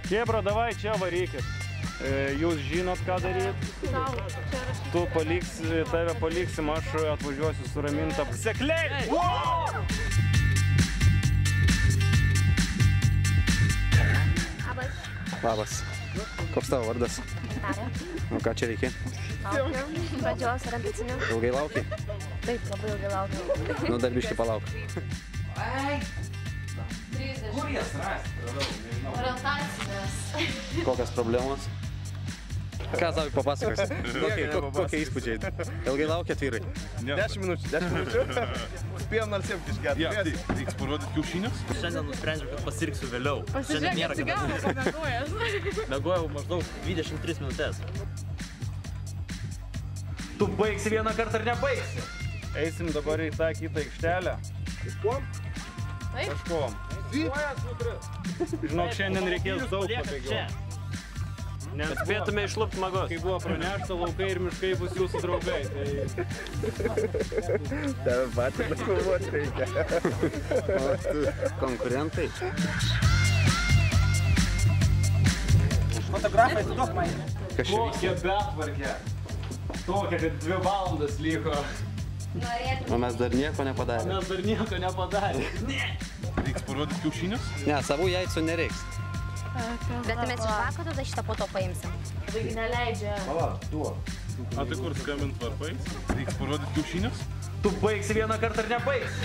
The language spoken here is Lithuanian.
Chebra, davai čia varykit. Jūs žinot, ką daryti. Tu tave paliksim, aš atvažiuosiu su Raminta. Sekliai! Labas. Koks tavo vardas? Darė. O ką čia reikia? Laukiu. Pradžios orientacinių. Ilgai lauki? Taip, labai ilgai laukiu. Nu, dar biškį palauk. 30. Kur jas rasti? Orientacinės. Kokios problemos? Ką tau papasakosi? Kokie įspūdžiai? Ilgai laukiat, vyrai? 10 minučių. Spėjom nors jiems išgerti. Ja, tai reiks parodyti kiaušinius? Šiandien nusprendžiau, kad pasirksiu vėliau. Šiandien nėra kada. Mėgojau maždaug 23 minutės. Tu baigsi vieną kartą ar nebaigsi? Eisim dabar į tą kitą aikštelę. Kažkuom? Taip. Kažkuom. Žinok, šiandien reikės daug pabėgioti. Nes Spėtume išlupti magos. kai buvo pranešta, laukai ir miškai bus jūsų draugai. Tave patį nufilmuoti reikia. O tu konkurentai? Fotografai, tu duok man. Kas čia vyksta? Kokia betvarkė. Tokia, kad 2 valandas liko. O mes dar nieko nepadarėme. Mes dar nieko nepadarėme. Reiks parodyti kiaušinius? Ne, savų jaicijų nereiks. Bet mes iš vakaro tada šitą po to paimsim. Taigi neleidžia. Palauk, duok. A tai kur skambint varpais? Reiks parodyti kiaušinius? Tu baigsi vieną kartą ar nebaigsi?